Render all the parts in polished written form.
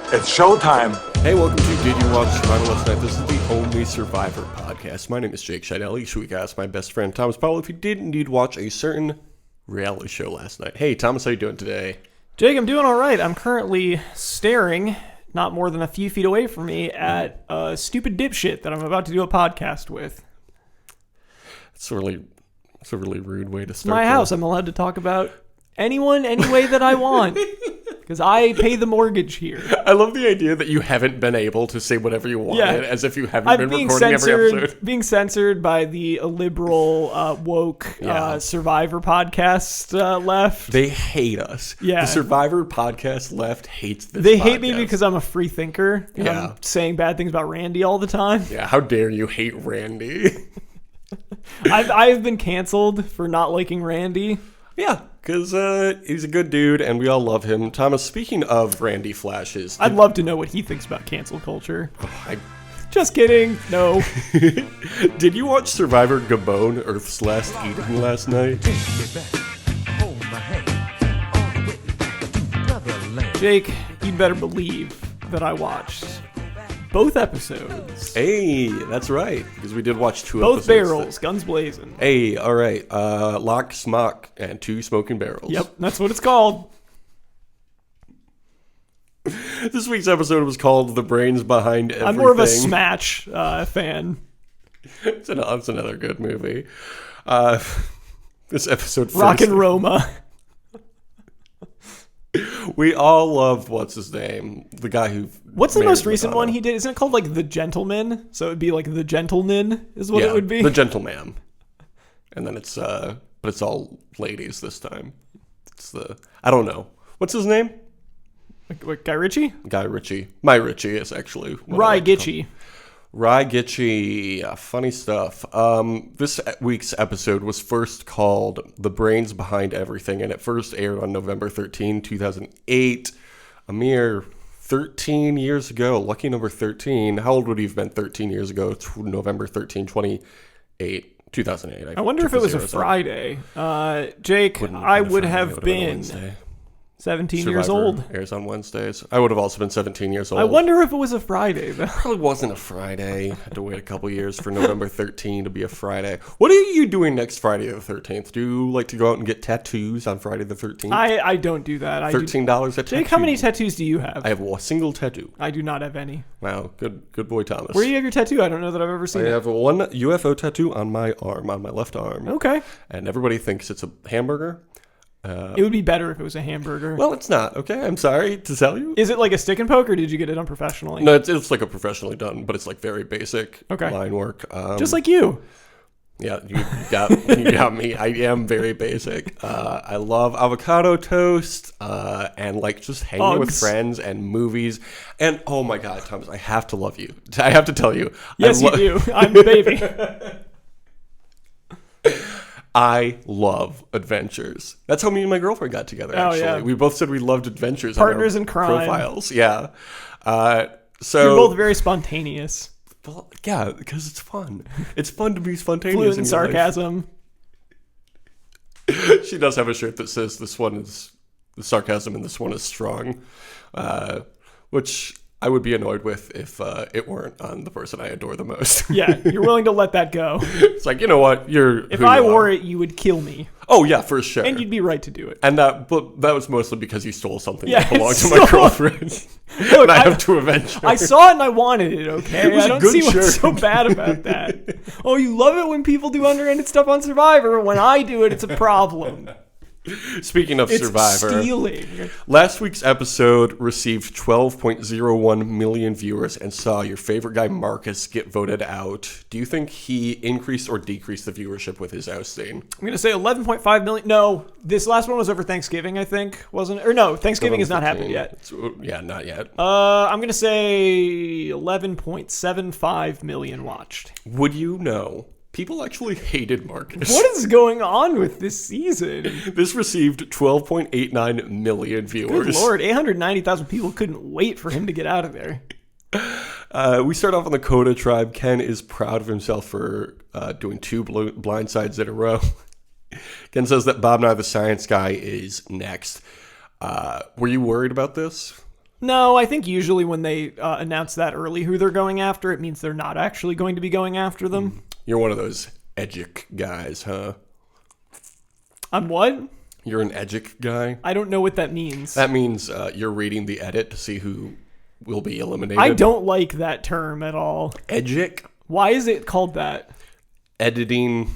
It's showtime. Hey, welcome to Did You Watch Survivor Last Night? This is the only Survivor podcast. My name is Jake Scheidel. Each week I ask my best friend Thomas Powell if he did indeed watch a certain reality show last night. Hey, Thomas, how you doing today? Jake, I'm doing all right. I'm currently staring, not more than a few feet away from me, at a stupid dipshit that I'm about to do a podcast with. It's a really rude way to start. My house. I'm allowed to talk about anyone, any way that I want. Because I pay the mortgage here. I love the idea that you haven't been able to say whatever you wanted, as if you haven't been recording every episode. Being censored by the liberal, woke Survivor podcast left. They hate us. Yeah. The Survivor podcast left hates this They podcast. hate me because I'm a free thinker. And I'm saying bad things about Randy all the time. Yeah, how dare you hate Randy? I've been canceled for not liking Randy. Yeah, because he's a good dude, and we all love him. Thomas, speaking of Randy Flashes... I'd love to know what he thinks about cancel culture. Oh, Just kidding. No. Did you watch Survivor Gabon, Earth's Last Eden, last night? Jake, you'd better believe that I watched both episodes. Hey, that's right, because we did watch two both episodes. Both barrels, guns blazing. Hey, all right. Lock, Smock, and two smoking barrels. Yep, that's what it's called. This week's episode was called The Brains Behind Everything. I'm more of a Smash fan. It's another good movie. This episode first. Rock and Roma. We all love, what's his name? The guy who... What's the most recent one he did? Isn't it called, like, The Gentleman? So it would be, like, The Gentleman is what it would be? The Gentleman. And then it's, but it's all ladies this time. It's I don't know. What's his name? What, Guy Ritchie? Guy Ritchie. My Ritchie is actually... Rye Gitchie. Rye Gitchie. Funny stuff. This week's episode was first called The Brains Behind Everything, and it first aired on November 13, 2008. A mere 13 years ago. Lucky number 13. How old would he have been 13 years ago? November 13, 2008. I wonder if it was a Friday. Jake, I would have been 17 Survivor years old. Airs on Wednesdays. I would have also been 17 years old. I wonder if it was a Friday, though. Probably wasn't a Friday. Had to wait a couple years for November 13 to be a Friday. What are you doing next Friday the 13th? Do you like to go out and get tattoos on Friday the 13th? I don't do that. $13 a tattoo. Jake, how many tattoos do you have? I have a single tattoo. I do not have any. Wow, good boy, Thomas. Where do you have your tattoo? I don't know that I've ever seen it. I have one UFO tattoo on my arm, on my left arm. Okay. And everybody thinks it's a hamburger. It would be better if it was a hamburger. Well, it's not, okay? I'm sorry to tell you. Is it like a stick and poke, or did you get it done professionally? No, it's like a professionally done, but it's like very basic line work. Just like you. Yeah, you got me. I am very basic. I love avocado toast and like just hanging with friends and movies. And oh my God, Thomas, I have to love you. I have to tell you. Yes, you do. I'm the baby. I love adventures. That's how me and my girlfriend got together, actually. Yeah. We both said we loved adventures. Partners in crime. Profiles, yeah. So you're both very spontaneous. Well, yeah, because it's fun. It's fun to be spontaneous. Fluent in sarcasm. She does have a shirt that says this one is sarcasm and this one is strong, which I would be annoyed with if it weren't on the person I adore the most. Yeah, you're willing to let that go. It's like, you know what? If I wore it, you would kill me. Oh, yeah, for sure. And you'd be right to do it. And that was mostly because you stole something that belonged to my girlfriend. Look, and I have to avenge her. I saw it and I wanted it, okay? I don't see what's so bad about that. Oh, you love it when people do underhanded stuff on Survivor. When I do it, it's a problem. Speaking of Survivor, stealing. Last week's episode received 12.01 million viewers and saw your favorite guy Marcus get voted out. Do you think he increased or decreased the viewership with his ousting? I'm going to say 11.5 million. No, this last one was over Thanksgiving, I think, wasn't it? Or no, Thanksgiving has not happened yet. Yeah, not yet. I'm going to say 11.75 million watched. Would you know? People actually hated Marcus. What is going on with this season? This received 12.89 million viewers. Good Lord, 890,000 people couldn't wait for him to get out of there. We start off on the Coda tribe. Ken is proud of himself for doing two blind sides in a row. Ken says that Bob Nye the Science Guy is next. Were you worried about this? No, I think usually when they announce that early who they're going after, it means they're not actually going to be going after them. You're one of those edgic guys, huh? I'm what? You're an edgic guy? I don't know what that means. That means you're reading the edit to see who will be eliminated. I don't like that term at all. Edgic? Why is it called that? Editing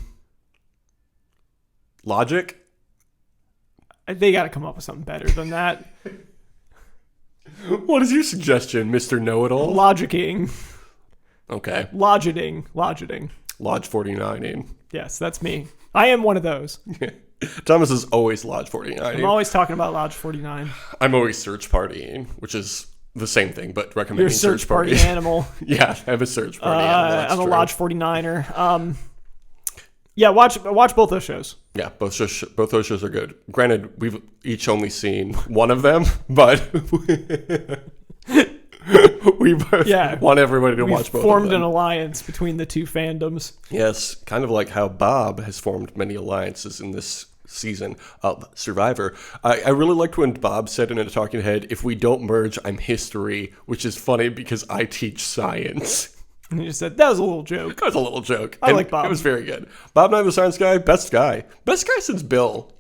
logic? They got to come up with something better than that. What is your suggestion, Mr. Know-It-All? Logicking. Okay. Lodgeting. Lodge 49ing. Yes, that's me. I am one of those. Thomas is always Lodge 49ing. I'm always talking about Lodge 49. I'm always search partying, which is the same thing, but recommending You're a search party animal. Yeah, I have a search party animal. I'm a Lodge 49er. Yeah, watch both those shows. Yeah, both those shows are good. Granted, we've each only seen one of them, but we both want everybody to watch both of them. Formed an alliance between the two fandoms. Yes, kind of like how Bob has formed many alliances in this season of Survivor. I really liked when Bob said in a talking head, "If we don't merge, I'm history," which is funny because I teach science. And he just said, that was a little joke. That was a little joke. I like Bob. It was very good. Bob Nye the Science Guy, best guy. Best guy since Bill.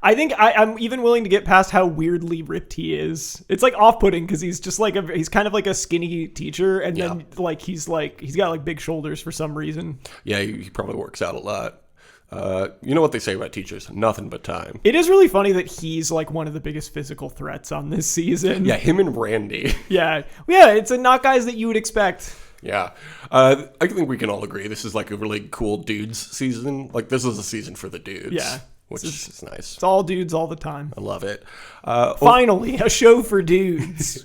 I think I'm even willing to get past how weirdly ripped he is. It's like off-putting because he's just like he's kind of like a skinny teacher, and then he's got like big shoulders for some reason. Yeah, he probably works out a lot. You know what they say about teachers? Nothing but time. It is really funny that he's like one of the biggest physical threats on this season. Yeah, him and Randy. Yeah, it's not guys that you would expect. Yeah. I think we can all agree this is like a really cool dudes season. Like, this is a season for the dudes. Yeah. Which is nice. It's all dudes all the time. I love it. Finally, a show for dudes.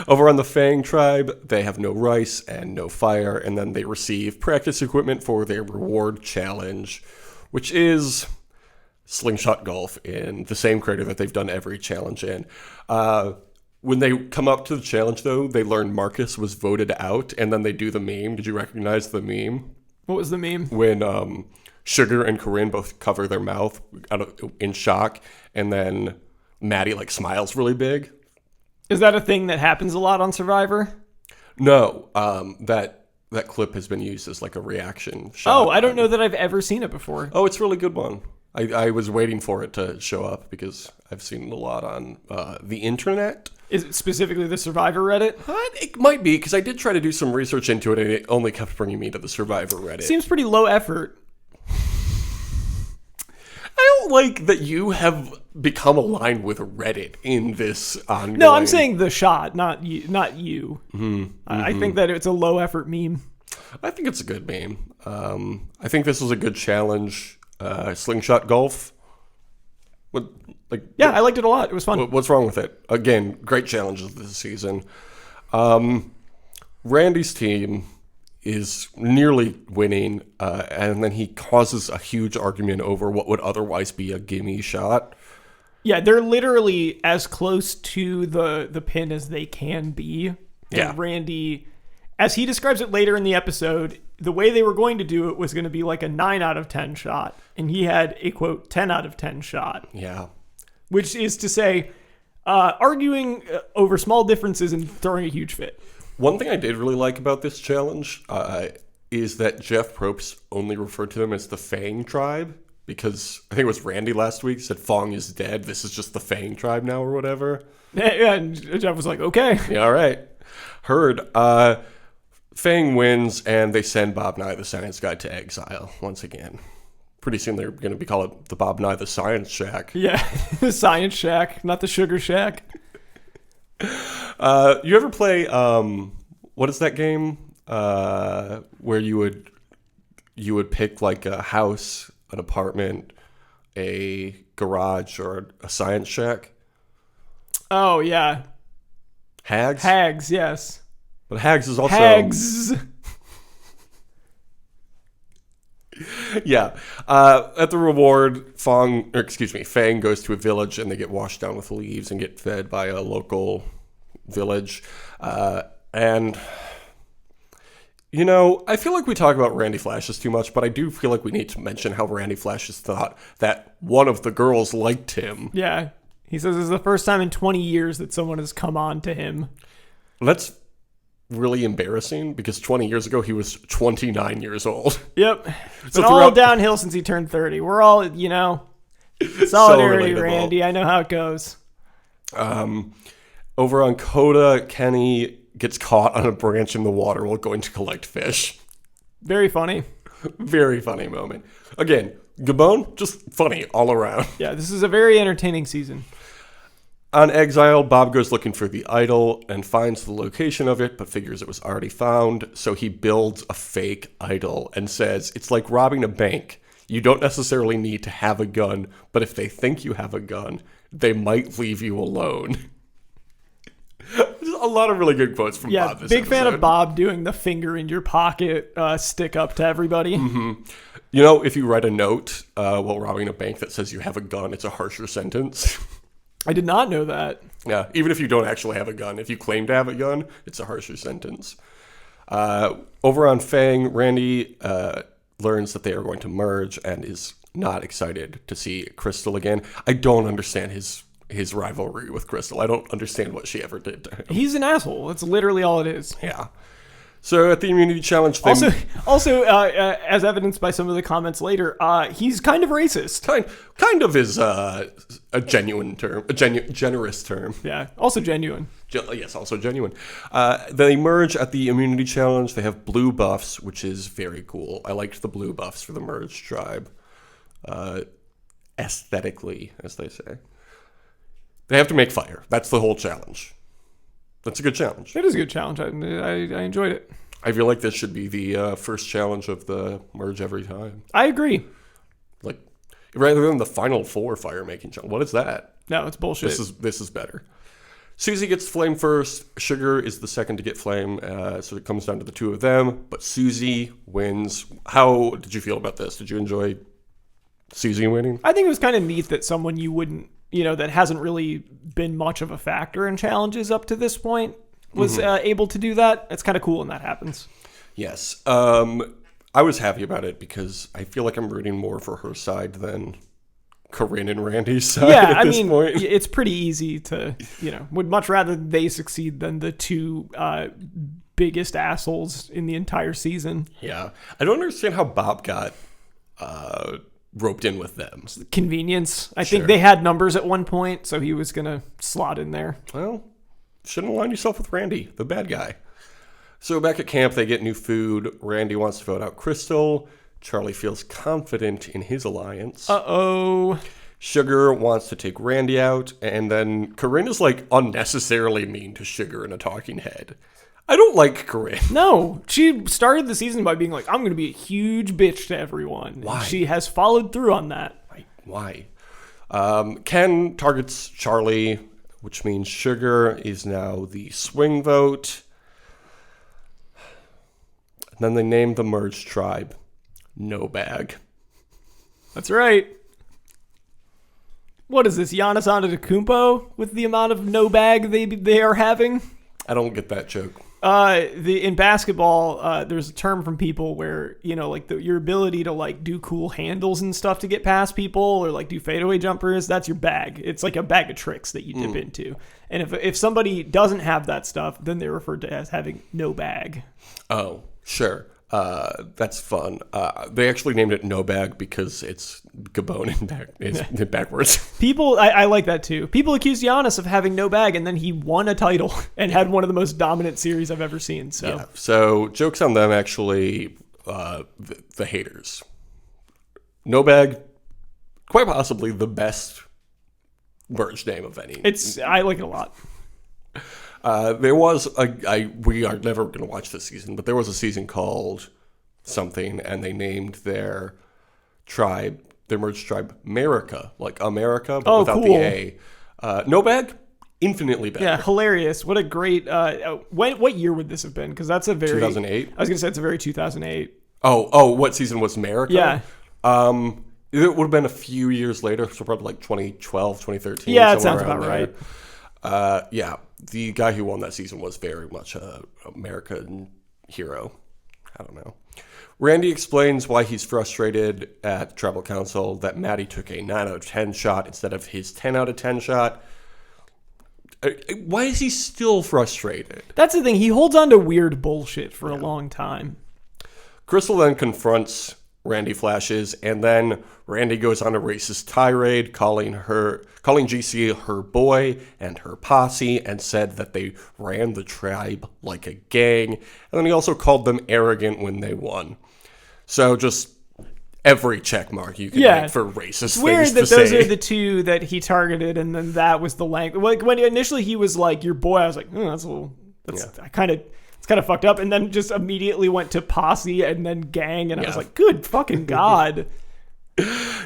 Over on the Fang tribe, they have no rice and no fire, and then they receive practice equipment for their reward challenge, which is slingshot golf in the same crater that they've done every challenge in. When they come up to the challenge, though, they learn Marcus was voted out, and then they do the meme. Did you recognize the meme? What was the meme? When Sugar and Corinne both cover their mouth in shock, and then Maddie like smiles really big. Is that a thing that happens a lot on Survivor? No, that clip has been used as like a reaction shot. Oh, I don't know that I've ever seen it before. Oh, it's a really good one. I was waiting for it to show up because I've seen it a lot on the internet. Is it specifically the Survivor Reddit? It might be, because I did try to do some research into it, and it only kept bringing me to the Survivor Reddit. Seems pretty low effort. I don't like that you have become aligned with Reddit in this ongoing... No, I'm saying the shot, not you. Mm-hmm. I think that it's a low effort meme. I think it's a good meme. I think this was a good challenge. Slingshot golf. I liked it a lot. It was fun. What's wrong with it? Again, great challenges this season. Randy's team is nearly winning, and then he causes a huge argument over what would otherwise be a gimme shot. Yeah, they're literally as close to the pin as they can be. And Randy, as he describes it later in the episode, the way they were going to do it was going to be like a 9 out of 10 shot. And he had a, quote, 10 out of 10 shot. Yeah. Which is to say, arguing over small differences and throwing a huge fit. One thing I did really like about this challenge is that Jeff Probst only referred to them as the Fang tribe, because I think it was Randy last week said Fong is dead. This is just the Fang tribe now or whatever. Yeah, and Jeff was like, okay. Yeah, all right. Heard. Fang wins, and they send Bob Nye the Science Guy to exile once again. Pretty soon they're going to be called the Bob Nye the Science Shack. Yeah, the Science Shack, not the Sugar Shack. You ever play, what is that game? Where you would pick like a house, an apartment, a garage, or a science shack? Oh, yeah. Hags? Hags, yes. But Hags is also... Hags! Yeah. At the reward, Fang goes to a village, and they get washed down with leaves and get fed by a local village. And, you know, I feel like we talk about Randy Flashes too much, but I do feel like we need to mention how Randy Flashes thought that one of the girls liked him. Yeah. He says it's the first time in 20 years that someone has come on to him. That's really embarrassing because 20 years ago he was 29 years old. Yep. It's been all downhill since he turned 30. We're all, solidarity, so Randy. I know how it goes. Over on Coda, Kenny gets caught on a branch in the water while going to collect fish. Very funny. Very funny moment. Again, Gabon, just funny all around. Yeah, this is a very entertaining season. On Exile, Bob goes looking for the idol and finds the location of it, but figures it was already found. So he builds a fake idol and says, it's like robbing a bank. You don't necessarily need to have a gun, but if they think you have a gun, they might leave you alone. A lot of really good quotes from Bob this big episode. Fan of Bob doing the finger in your pocket stick up to everybody. Mm-hmm. If you write a note while robbing a bank that says you have a gun, it's a harsher sentence. I did not know that. Yeah, even if you don't actually have a gun. If you claim to have a gun, it's a harsher sentence. Over on Fang, Randy learns that they are going to merge and is not excited to see Crystal again. I don't understand his rivalry with Crystal. I don't understand what she ever did to him. He's an asshole. That's literally all it is. Yeah. So at the immunity challenge thing... Also, as evidenced by some of the comments later, he's kind of racist. Kind of is a genuine term, generous term. Yeah, also genuine. Yes, also genuine. They merge at the immunity challenge. They have blue buffs, which is very cool. I liked the blue buffs for the merged tribe. Aesthetically, as they say. They have to make fire. That's the whole challenge. That's a good challenge. It is a good challenge. I enjoyed it. I feel like this should be the first challenge of the merge every time. I agree. Like, rather than the final 4 fire making challenge. What is that? No, it's bullshit. This is better. Susie gets flame first. Sugar is the second to get flame. So it comes down to the 2 of them. But Susie wins. How did you feel about this? Did you enjoy Susie winning? I think it was kind of neat that someone you wouldn't, that hasn't really been much of a factor in challenges up to this point was able to do that. It's kind of cool when that happens. Yes. I was happy about it because I feel like I'm rooting more for her side than Corinne and Randy's side at this point. It's pretty easy to, would much rather they succeed than the 2 biggest assholes in the entire season. Yeah. I don't understand how Bob got roped in with them. Convenience. I think they had numbers at one point, so he was going to slot in there. Well, shouldn't align yourself with Randy, the bad guy. So back at camp, they get new food. Randy wants to vote out Crystal. Charlie feels confident in his alliance. Uh-oh. Sugar wants to take Randy out, and then Corinne is unnecessarily mean to Sugar in a talking head. I don't like Corinne. No, she started the season by being like, I'm going to be a huge bitch to everyone. Why? And she has followed through on that. Why? Ken targets Charlie, which means Sugar is now the swing vote. And then they named the merged tribe No Bag. That's right. What is this, Giannis Antetokounmpo with the amount of no bag they are having? I don't get that joke. In basketball, there's a term from people where, your ability to do cool handles and stuff to get past people or do fadeaway jumpers, that's your bag. It's like a bag of tricks that you dip into. And if somebody doesn't have that stuff, then they're referred to as having no bag. Oh, sure. That's fun. They actually named it No Bag because it's Gabon and backwards. People, I like that too. People accused Giannis of having no bag, and then he won a title and had one of the most dominant series I've ever seen. So joke's on them, actually, the haters. No Bag, quite possibly the best merge name of any. I like it a lot. There was we are never going to watch this season, but there was a season called something, and they named their merged tribe America, like America, but without cool. the A. No Bag, infinitely better. Yeah, hilarious. What a great, what year would this have been? Because that's a very... 2008? I was going to say it's a very 2008. Oh, what season was America? Yeah. It would have been a few years later, so probably 2012, 2013. Yeah, it sounds about right. Yeah, the guy who won that season was very much an American hero. I don't know. Randy explains why he's frustrated at Tribal Council, that Maddie took a 9 out of 10 shot instead of his 10 out of 10 shot. Why is he still frustrated? That's the thing. He holds on to weird bullshit for a long time. Crystal then confronts Randy Flashes, and then Randy goes on a racist tirade, calling GC her boy and her posse, and said that they ran the tribe like a gang. And then he also called them arrogant when they won. So just every check mark you can make for racist it's weird things that to those say. are the two that he targeted, and then that was the language. Like when initially he was like your boy, I was like, that's a little. It's kind of fucked up, and then just immediately went to posse and then gang, and I was like, good fucking god.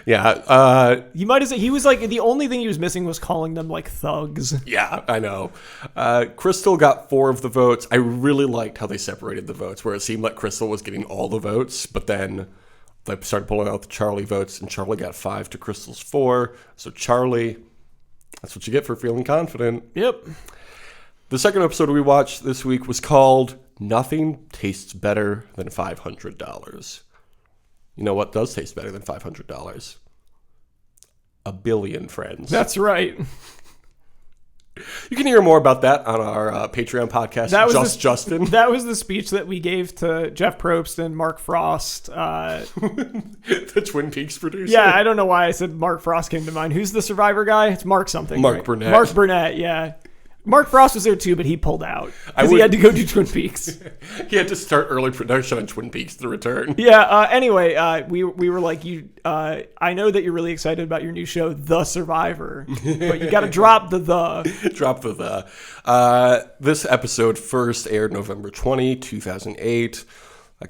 Yeah, you might have said he was like the only thing he was missing was calling them like thugs. Yeah, I know. Crystal got 4 of the votes. I really liked how they separated the votes, where it seemed like Crystal was getting all the votes, but then they started pulling out the Charlie votes, and Charlie got 5 to Crystal's 4. So Charlie, that's what you get for feeling confident. Yep. The second episode we watched this week was called Nothing Tastes Better Than $500. You know what does taste better than $500? A billion friends. That's right. You can hear more about that on our Patreon podcast, Justin. That was the speech that we gave to Jeff Probst and Mark Frost. The Twin Peaks producer. Yeah, I don't know why I said Mark Frost came to mind. Who's the Survivor guy? It's Mark something. Mark right? Burnett. Mark Burnett, yeah. Mark Frost was there too, but he pulled out because he had to go do Twin Peaks. He had to start early production on Twin Peaks: The Return. Yeah. Anyway, we were like, I know that you're really excited about your new show, The Survivor, but you got to drop the. Drop the. This episode first aired November 20, 2008.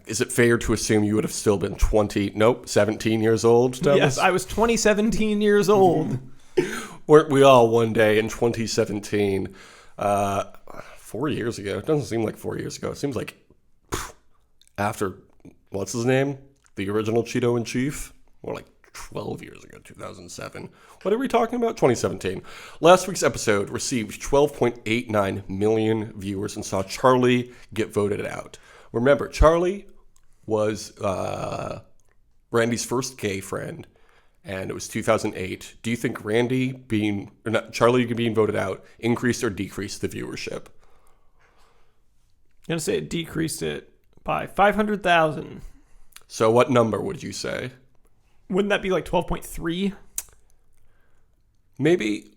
Is it fair to assume you would have still been 17 years old? Thomas? Yes, I was 17 years old. Weren't we all one day in 2017? 4 years ago. It doesn't seem like 4 years ago. It seems like after, what's his name? The original Cheeto in Chief? More like 12 years ago, 2007. What are we talking about? 2017. Last week's episode received 12.89 million viewers and saw Charlie get voted out. Remember, Charlie was Randy's first gay friend. And it was 2008. Do you think Charlie being voted out increased or decreased the viewership? I'm going to say it decreased it by 500,000. So what number would you say? Wouldn't that be like 12.3? Maybe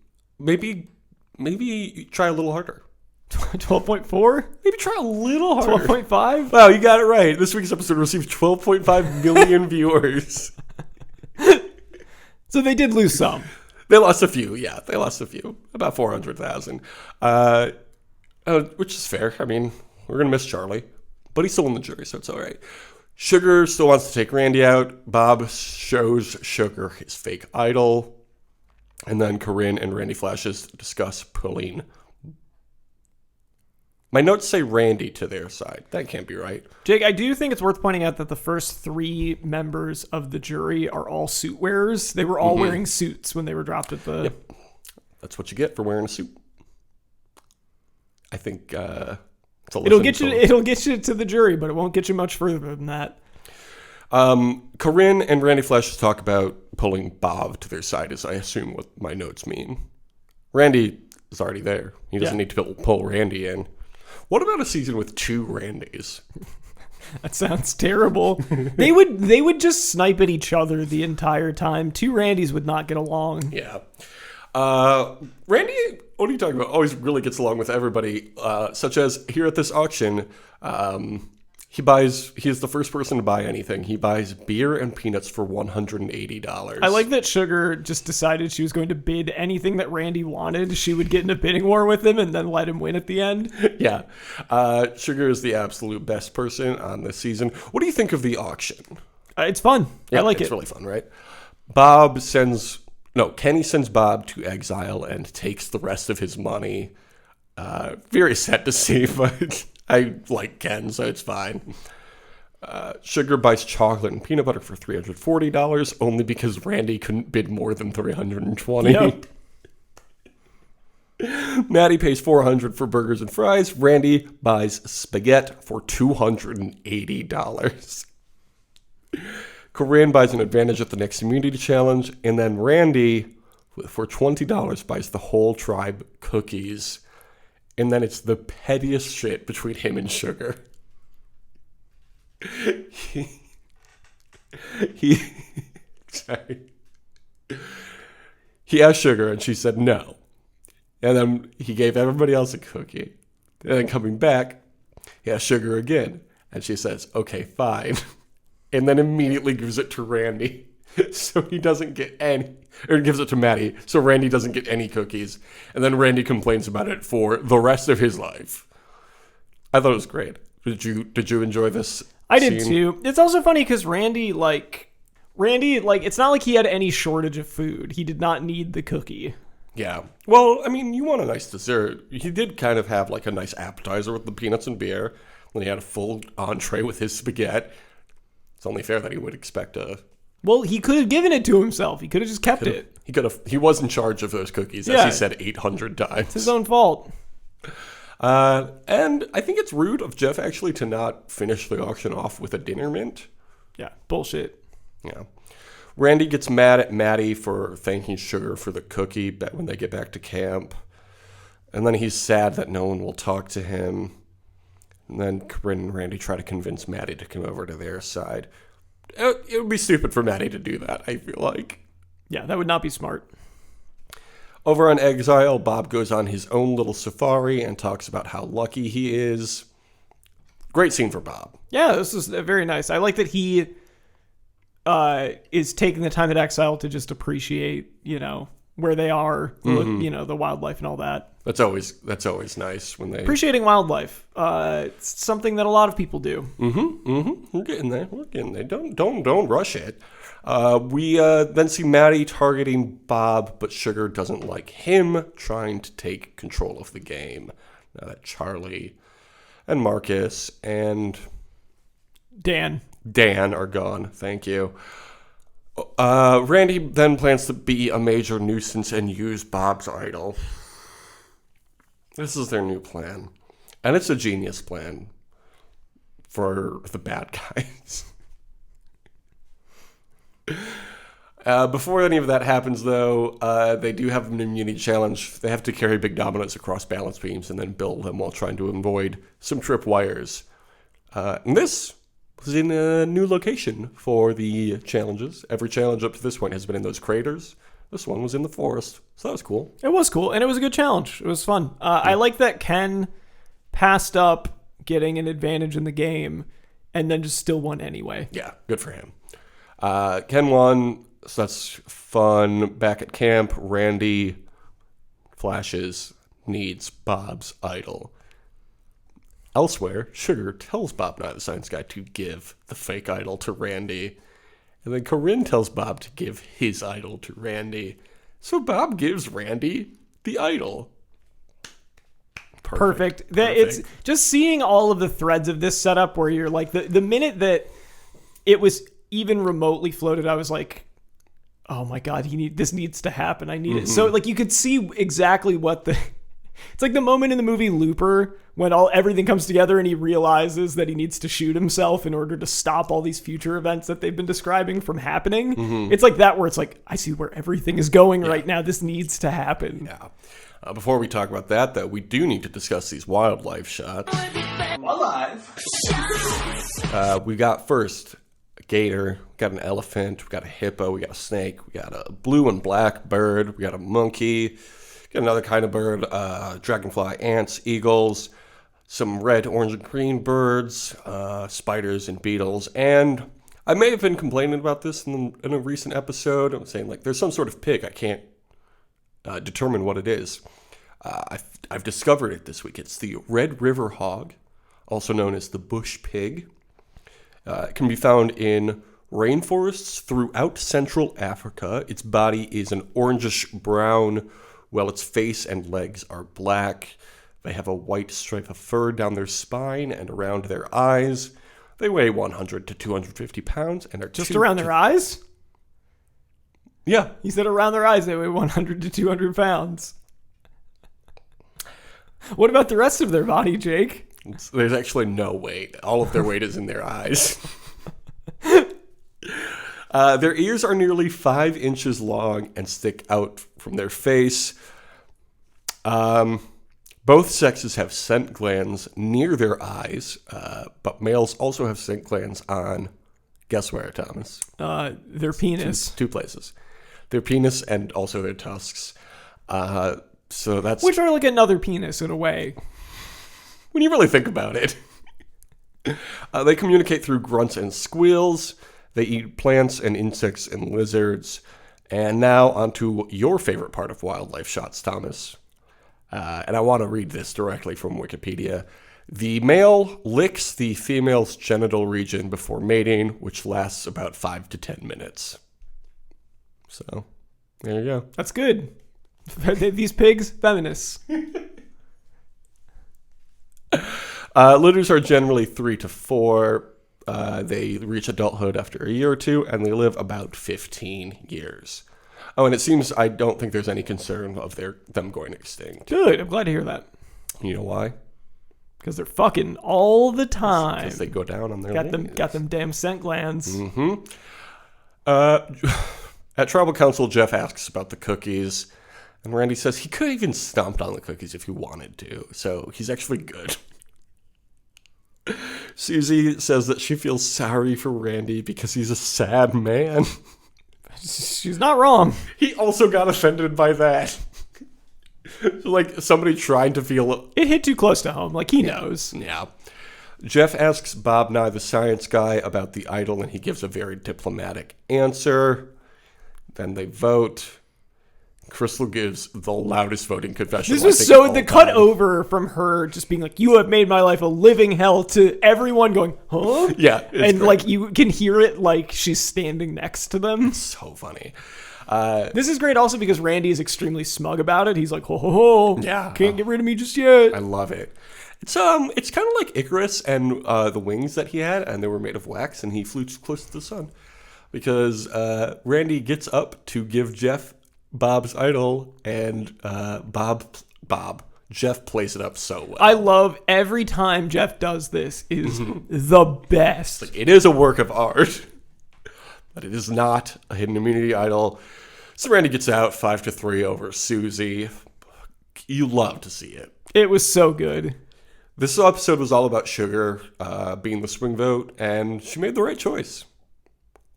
try a little harder. 12.4? Maybe try a little harder. 12.5? Wow, you got it right. This week's episode received 12.5 million viewers. So they did lose some. They lost a few, yeah. They lost a few. About 400,000. Which is fair. I mean, we're going to miss Charlie. But he's still in the jury, so it's all right. Sugar still wants to take Randy out. Bob shows Sugar his fake idol. And then Corinne and Randy Flashes discuss pulling. My notes say Randy to their side. That can't be right. Jake, I do think it's worth pointing out that the first 3 members of the jury are all suit wearers. They were all wearing suits when they were dropped at the... Yep. That's what you get for wearing a suit. I think it's a it'll get you to the jury, but it won't get you much further than that. Corinne and Randy Flash talk about pulling Bob to their side, as I assume what my notes mean. Randy is already there. He doesn't need to pull Randy in. What about a season with 2 Randys? That sounds terrible. They would just snipe at each other the entire time. 2 Randys would not get along. Yeah. Randy, what are you talking about? Always really gets along with everybody, such as here at this auction, he is the first person to buy anything. He buys beer and peanuts for $180. I like that Sugar just decided she was going to bid anything that Randy wanted. She would get in a bidding war with him and then let him win at the end. Yeah. Sugar is the absolute best person on this season. What do you think of the auction? It's fun. Yeah, I like it. It's really fun, right? Kenny sends Bob to exile and takes the rest of his money. Very sad to see, but I like Ken, so it's fine. Sugar buys chocolate and peanut butter for $340 only because Randy couldn't bid more than $320. Yep. Maddie pays $400 for burgers and fries. Randy buys spaghetti for $280. Corinne buys an advantage at the next immunity challenge, and then Randy, for $20, buys the whole tribe cookies. And then it's the pettiest shit between him and Sugar. He sorry. He asked Sugar, and she said no. And then he gave everybody else a cookie. And then coming back, he asked Sugar again. And she says, okay, fine. And then immediately gives it to Randy. So he doesn't get any. Or gives it to Maddie. So Randy doesn't get any cookies. And then Randy complains about it for the rest of his life. I thought it was great. Did you enjoy this I scene? did too. It's also funny because Randy, it's not like he had any shortage of food. He did not need the cookie. Yeah. Well, I mean, you want a nice dessert. He did kind of have like a nice appetizer with the peanuts and beer. Then he had a full entree with his spaghetti. It's only fair that he would expect a... Well, he could have given it to himself. He could have just kept it. He was in charge of those cookies, as he said 800 times. It's his own fault. And I think it's rude of Jeff actually to not finish the auction off with a dinner mint. Yeah, bullshit. Yeah. Randy gets mad at Maddie for thanking Sugar for the cookie when they get back to camp. And then he's sad that no one will talk to him. And then Corinne and Randy try to convince Maddie to come over to their side. It would be stupid for Maddie to do that, I feel like. Yeah, that would not be smart. Over on Exile, Bob goes on his own little safari and talks about how lucky he is. Great scene for Bob. Yeah, this is very nice. I like that he is taking the time at Exile to just appreciate, where they are, the wildlife and all that. That's always nice when they... Appreciating wildlife. It's something that a lot of people do. We're getting there. Don't rush it. We then see Maddie targeting Bob, but Sugar doesn't like him, trying to take control of the game. Now that Charlie and Marcus and Dan are gone. Thank you. Randy then plans to be a major nuisance and use Bob's idol. This is their new plan. And it's a genius plan for the bad guys. Before any of that happens, though, they do have an immunity challenge. They have to carry big dominoes across balance beams and then build them while trying to avoid some trip wires. And this was in a new location for the challenges. Every challenge up to this point has been in those craters. This one was in the forest, so that was cool. It was cool, and it was a good challenge. It was fun. I like that Ken passed up getting an advantage in the game and then just still won anyway. Yeah, good for him. Ken won, so that's fun. Back at camp, Randy flashes needs Bob's idol. Elsewhere, Sugar tells Bob Nye the Science Guy to give the fake idol to Randy. And then Corinne tells Bob to give his idol to Randy. So Bob gives Randy the idol. Perfect. It's just seeing all of the threads of this setup where you're like, the minute that it was even remotely floated, I was like, oh my God, this needs to happen. I need it. So like you could see exactly what it's like the moment in the movie Looper when everything comes together and he realizes that he needs to shoot himself in order to stop all these future events that they've been describing from happening. It's like that where it's like, I see where everything is going right now. This needs to happen. Yeah. Before we talk about that, though, we do need to discuss these wildlife shots. We got first a gator, we got an elephant, we got a hippo, we got a snake, we got a blue and black bird, we got a monkey, got another kind of bird, dragonfly, ants, eagles, some red, orange, and green birds, spiders, and beetles. And I may have been complaining about this in a recent episode. I'm saying, like, there's some sort of pig. I can't determine what it is. I've discovered it this week. It's the Red River hog, also known as the bush pig. It can be found in rainforests throughout Central Africa. Its body is an orangish brown, while its face and legs are black. They have a white stripe of fur down their spine and around their eyes. They weigh 100 to 250 pounds and are just around their eyes? Yeah. He said around their eyes they weigh 100 to 200 pounds. What about the rest of their body, Jake? There's actually no weight. All of their weight is in their eyes. Their ears are nearly 5 inches long and stick out from their face. Both sexes have scent glands near their eyes, but males also have scent glands on, guess where, Thomas? Their penis. Two places. Their penis and also their tusks. So that's... Which are like another penis in a way. When you really think about it. They communicate through grunts and squeals. They eat plants and insects and lizards. And now onto your favorite part of wildlife shots, Thomas. And I want to read this directly from Wikipedia. The male licks the female's genital region before mating, which lasts about 5 to 10 minutes. So, there you go. That's good. These pigs, feminists. Litters are generally 3 to 4. They reach adulthood after a year or two, and they live about 15 years. Oh, and it seems I don't think there's any concern of them going extinct. Good. I'm glad to hear that. You know why? Because they're fucking all the time. Because they go down on their got them damn scent glands. Mm-hmm. At Tribal Council, Jeff asks about the cookies, and Randy says he could have even stomped on the cookies if he wanted to, so he's actually good. Susie says that she feels sorry for Randy because he's a sad man. She's not wrong. He also got offended by that. Like somebody trying to feel... It hit too close to home. Like he knows. Yeah. Jeff asks Bob Nye, the science guy, about the idol, and he gives a very diplomatic answer. Then they vote. Crystal gives the loudest voting confession. This was so the cut over from her just being like, "You have made my life a living hell," to everyone going, "Huh?" Yeah, and great. like you can hear it like she's standing next to them. So funny. This is great also because Randy is extremely smug about it. He's like, "Ho ho ho! Yeah, can't get rid of me just yet." I love it. It's kind of like Icarus and the wings that he had, and they were made of wax, and he flew close to the sun because Randy gets up to give Jeff Bob's idol, and Jeff plays it up so well. I love every time Jeff does this is the best. Like, it is a work of art, but it is not a hidden immunity idol. So Randy gets out 5-3 over Susie. You love to see it. It was so good. This episode was all about Sugar being the swing vote, and she made the right choice.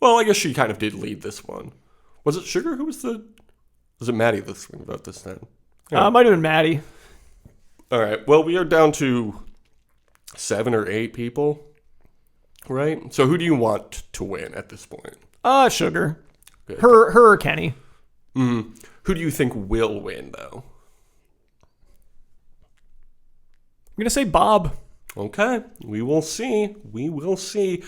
Well, I guess she kind of did lead this one. Was it Sugar who was the... Was it Maddie the swing vote this time? Yeah. Might have been Maddie. All right. Well, we are down to 7 or 8 people, right? So who do you want to win at this point? Sugar. Good. Her or Kenny. Mm-hmm. Who do you think will win, though? I'm going to say Bob. Okay. We will see. We will see.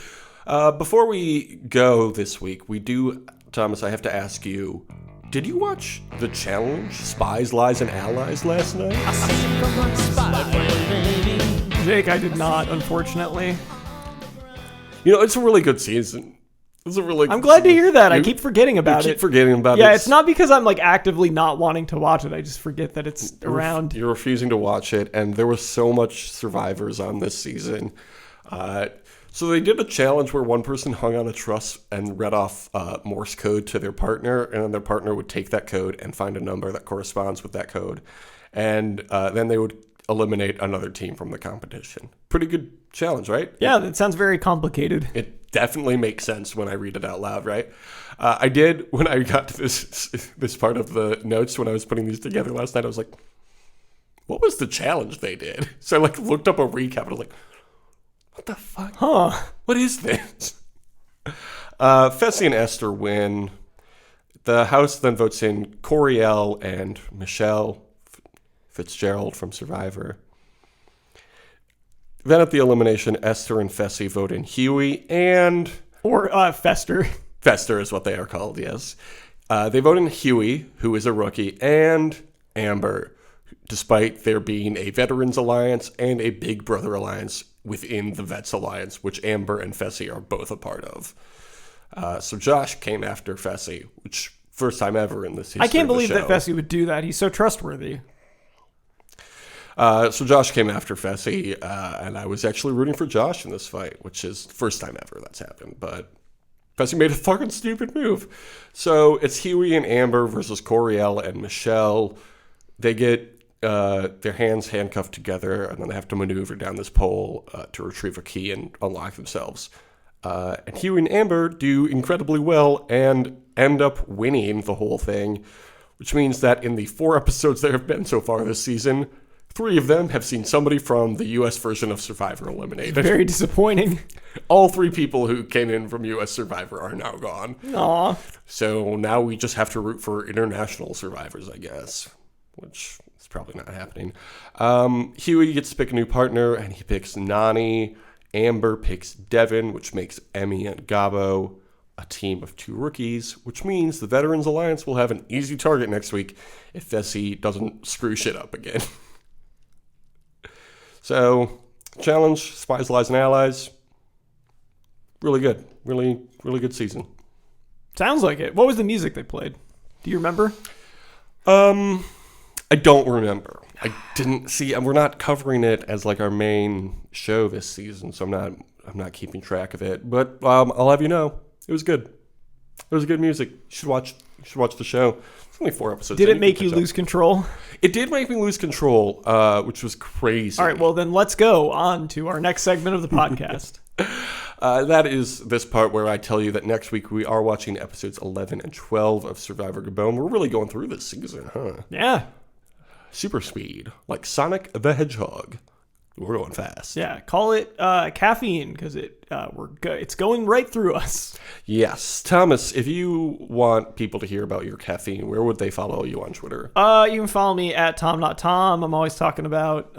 Before we go this week, Thomas, I have to ask you, did you watch The Challenge, Spies, Lies, and Allies last night? Jake, I did not, unfortunately. You know, it's a really good season. I'm glad to hear that. I keep forgetting about it. You keep forgetting about it. Yeah, it's not because I'm like actively not wanting to watch it. I just forget that it's around. You're refusing to watch it, and there was so much survivors on this season. So they did a challenge where one person hung on a truss and read off Morse code to their partner, and then their partner would take that code and find a number that corresponds with that code. And then they would eliminate another team from the competition. Pretty good challenge, right? Yeah, that sounds very complicated. It definitely makes sense when I read it out loud, right? I did, when I got to this part of the notes, when I was putting these together last night, I was like, what was the challenge they did? So I looked up a recap, and I was like, what the fuck? Huh. What is this? Fessy and Esther win. The House then votes in Coriel and Michelle Fitzgerald from Survivor. Then at the elimination, Esther and Fessy vote in Huey and... Or Fester. Fester is what they are called, yes. They vote in Huey, who is a rookie, and Amber, despite there being a Veterans Alliance and a Big Brother Alliance within the Vets Alliance, which Amber and Fessy are both a part of. So Josh came after Fessy, which first time ever in this history. I can't believe that Fessy would do that. He's so trustworthy. So Josh came after Fessy, and I was actually rooting for Josh in this fight, which is the first time ever that's happened. But Fessy made a fucking stupid move. So it's Huey and Amber versus Coriel and Michelle. They get their hands handcuffed together, and then they have to maneuver down this pole to retrieve a key and unlock themselves. And Huey and Amber do incredibly well and end up winning the whole thing, which means that in the 4 episodes there have been so far this season, 3 of them have seen somebody from the U.S. version of Survivor eliminated. Very disappointing. All 3 people who came in from U.S. Survivor are now gone. Aw. So now we just have to root for international survivors, I guess, which is probably not happening. Huey gets to pick a new partner, and he picks Nani. Amber picks Devin, which makes Emmy and Gabo a team of 2 rookies, which means the Veterans Alliance will have an easy target next week if Fessy doesn't screw shit up again. So, challenge, Spies, Lies, and Allies. Really good. Really, really good season. Sounds like it. What was the music they played? Do you remember? I don't remember. I didn't see. We're not covering it as like our main show this season, so I'm not keeping track of it. But I'll have you know, it was good. It was good music. You should watch the show. It's only 4 episodes. Did it make you lose control? It did make me lose control, which was crazy. All right, well then let's go on to our next segment of the podcast. That is this part where I tell you that next week we are watching episodes 11 and 12 of Survivor Gabon. We're really going through this season, huh? Yeah. Super speed, like Sonic the Hedgehog. We're going fast. Yeah, call it caffeine because it's going right through us. Yes. Thomas, if you want people to hear about your caffeine, where would they follow you on Twitter? You can follow me at Tom.Tom. I'm always talking about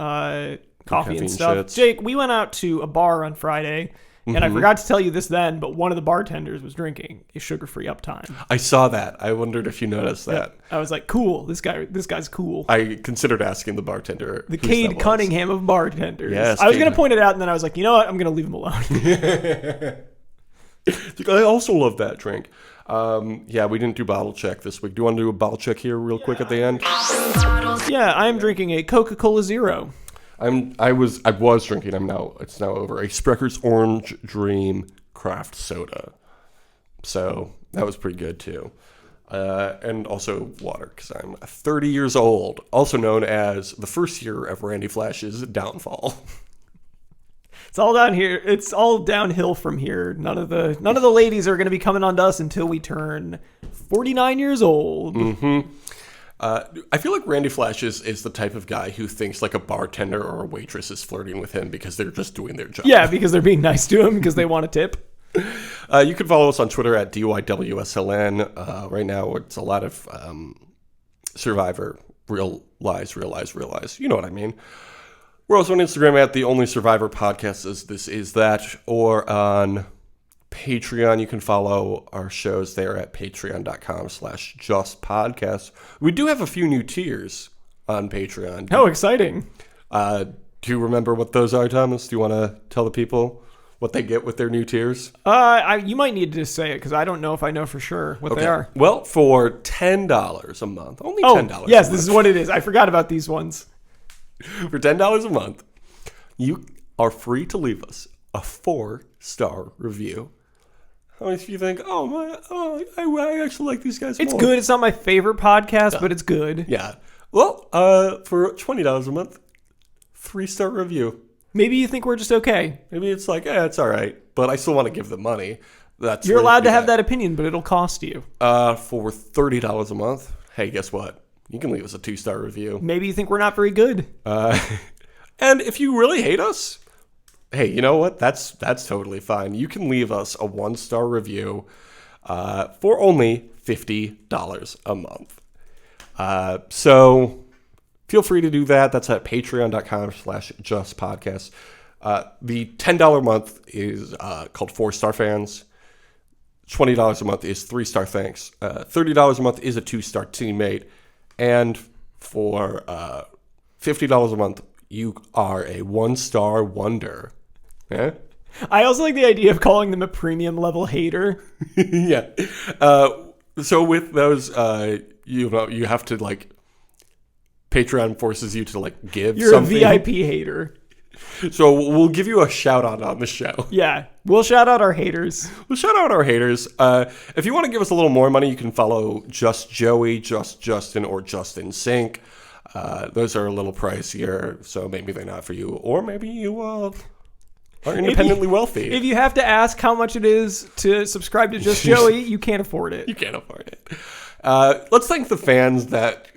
coffee and stuff. Shits. Jake, we went out to a bar on Friday, and I forgot to tell you this then, but one of the bartenders was drinking a sugar-free Uptime. I saw that. I wondered if you noticed that. I was like, cool. This guy's cool. I considered asking the bartender. The Cade Cunningham of bartenders. Yes, I was going to point it out, and then I was like, you know what? I'm going to leave him alone. I also love that drink. Yeah, we didn't do bottle check this week. Do you want to do a bottle check here real quick at the end? Yeah, I am drinking a Coca-Cola Zero. I was drinking. It's now over. A Sprecker's Orange Dream craft soda. So that was pretty good too. And also water, because I'm 30 years old, also known as the first year of Randy Flash's downfall. It's all down here. It's all downhill from here. None of the ladies are going to be coming on to us until we turn 49 years old. Mm-hmm. I feel like Randy Flash is the type of guy who thinks like a bartender or a waitress is flirting with him because they're just doing their job. Yeah, because they're being nice to him because they want a tip. You can follow us on Twitter at DYWSLN. Right now, it's a lot of Survivor, realize. You know what I mean. We're also on Instagram at The Only Survivor Podcast, as this is that, or on Patreon. You can follow our shows there at patreon.com/justpodcast. We do have a few new tiers on Patreon. Oh, exciting. Do you remember what those are, Thomas? Do you want to tell the people what they get with their new tiers? You might need to just say it because I don't know if I know for sure what they are. Well, for $10 a month, only $10. Yes, this is what it is. I forgot about these ones. For $10 a month, you are free to leave us a 4-star review. If you think, I actually like these guys more. It's good. It's not my favorite podcast, but it's good. Yeah. Well, for $20 a month, 3-star review. Maybe you think we're just okay. Maybe it's like, it's all right, but I still want to give them money. You're allowed to have that opinion, but it'll cost you. For $30 a month, hey, guess what? You can leave us a 2-star review. Maybe you think we're not very good. And if you really hate us, hey, you know what? That's totally fine. You can leave us a 1-star review for only $50 a month. So feel free to do that. That's at patreon.com/justpodcast. The $10 month is called 4-star fans. $20 a month is 3-star thanks. $30 a month is a 2-star teammate. And for $50 a month, you are a 1-star wonder. Yeah? I also like the idea of calling them a premium level hater. Yeah. So with those, you have to like Patreon forces you to like give You're something. a VIP hater. So we'll give you a shout out on the show. Yeah, we'll shout out our haters. We'll shout out our haters. If you want to give us a little more money, you can follow Just Joey, Just Justin, or Justin Sync. Those are a little pricier, so maybe they're not for you. Or maybe you are independently wealthy. If you have to ask how much it is to subscribe to Just Joey, you can't afford it. You can't afford it. Let's thank the fans that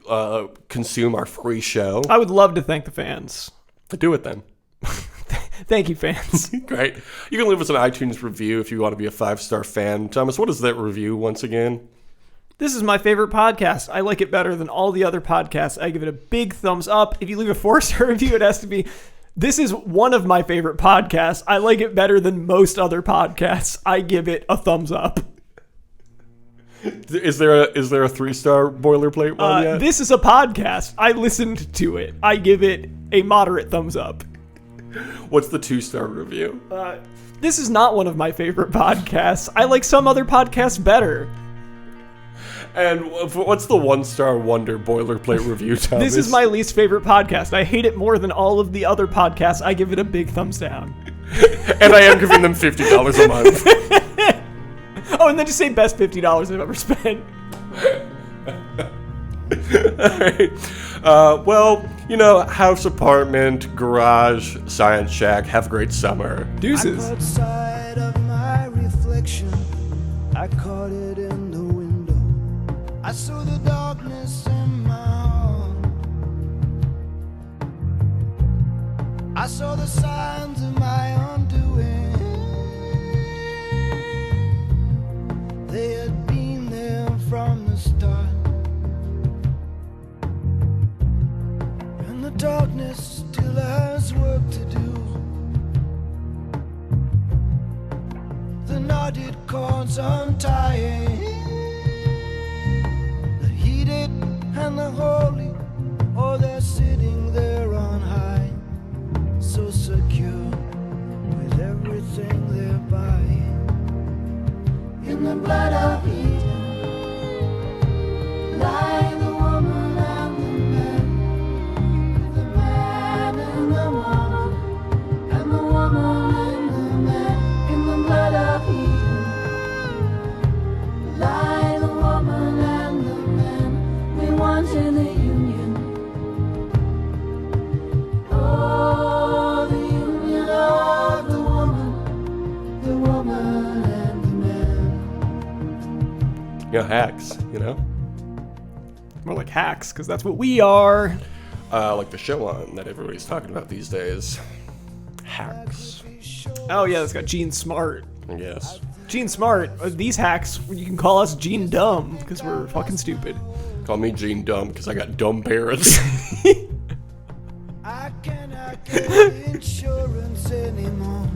consume our free show. I would love to thank the fans. Do it then. Thank you, fans. Great. You can leave us an iTunes review if you want to be a 5-star fan. Thomas, what is that review once again? This is my favorite podcast. I like it better than all the other podcasts. I give it a big thumbs up. If you leave a 4-star review, it has to be, this is one of my favorite podcasts. I like it better than most other podcasts. I give it a thumbs up. Is there a 3-star boilerplate one yet? This is a podcast. I listened to it. I give it a moderate thumbs up. What's the 2-star review? This is not one of my favorite podcasts. I like some other podcasts better. And what's the 1-star wonder boilerplate review, Thomas? This is my least favorite podcast. I hate it more than all of the other podcasts. I give it a big thumbs down. And I am giving them $50 a month. Oh, and then just say best $50 I've ever spent. All right. Well, you know, house, apartment, garage, science shack. Have a great summer. Deuces. I caught sight of my reflection. I caught it in the window. I saw the darkness in my heart. I saw the signs of my undoing. They had been there from the start. And the darkness still has work to do. The knotted cords untying, the heated and the holy, oh, they're sitting there on high, so secure with everything they're buying. In the blood of Eden lie the woman and the man, the man and the woman, and the woman and the man. In the blood of Eden lie the woman and the man. We want in the union. Oh, the union of the woman and the man. You know, hacks, you know? More like hacks, because that's what we are. Like the show on that everybody's talking about these days. Hacks. Oh, yeah, that's got Gene Smart. Yes. Gene Smart. These hacks, you can call us Gene Dumb, because we're fucking stupid. Call me Gene Dumb because I got dumb parents. I cannot get insurance anymore.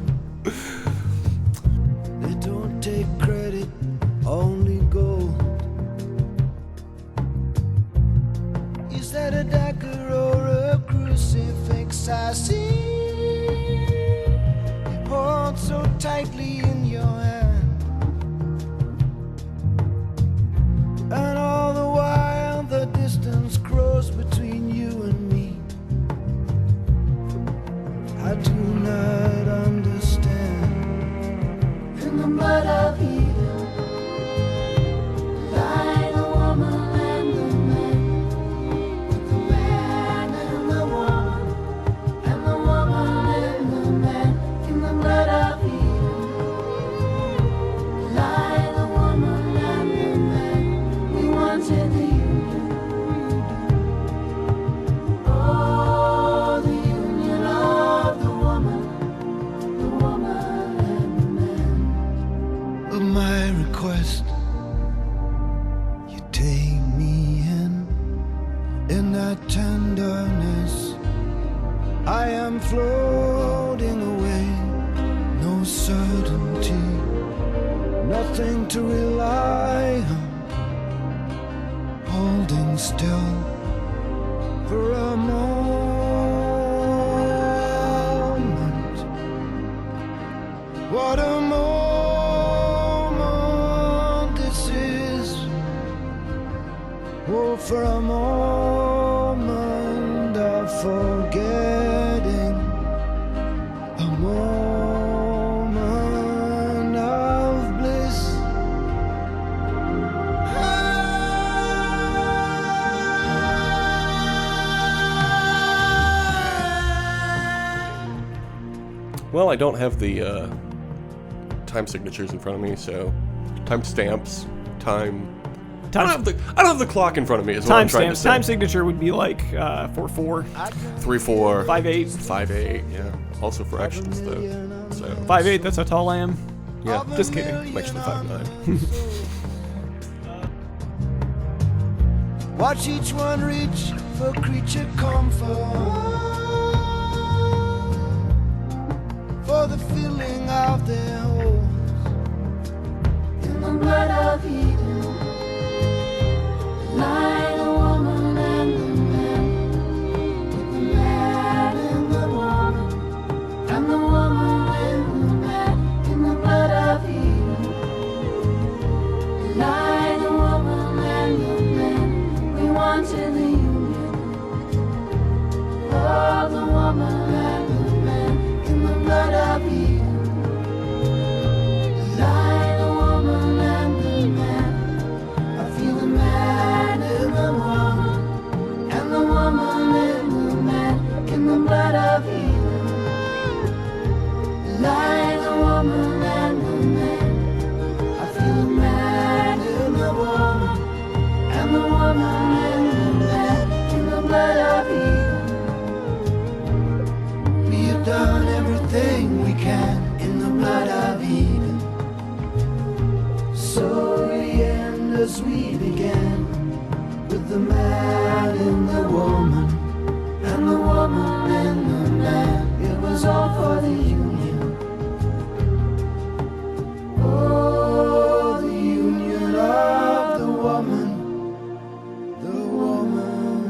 They don't take credit, only gold. Is that a dagger or a crucifix I see? You hold so tightly in your hand, and all the while the distance grows between you and me. I do not understand. In the blood of Eden lie the woman and the man, the man and the woman, and the woman and the man. In the blood of Eden lie the woman and the man. We wanted the union. Oh, the union of the woman and the man. Of my request, you take me in that tenderness. I am floating away, no certainty, nothing to rely on, holding still for a moment. What a moment this is. Oh, for a moment forgetting a moment of bliss. Well, I don't have the time signatures in front of me, so time stamps, time. I don't have the clock in front of me. Is what I'm trying to say. Time signature would be like 4/4, 3/4, 5/8, 5/8. Yeah. Also fractions though. So 5/8. That's how tall I am. yeah. Just kidding. I'm actually 5'9". Watch each one reach for creature comfort, for the filling of their holes in the blood of Eden. Lie the woman and the man, with the man and the woman, and the woman and the man in the blood of Eden. Lie the woman and the man, we wanted the union. Oh, the woman and the man in the blood of Eden. Lie the woman and the man, I feel the man in the woman, and the woman in the man in the blood of Eden. Lie the woman and the man, I feel the man in the woman, and the woman in the man in the blood of Eden. We have done everything we can in the blood of Eden. So we end as we began, with the man and the woman, and the woman and the man. It was all for the union. Oh, the union of the woman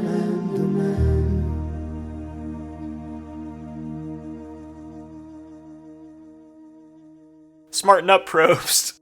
and the man. Smarten up, Probst.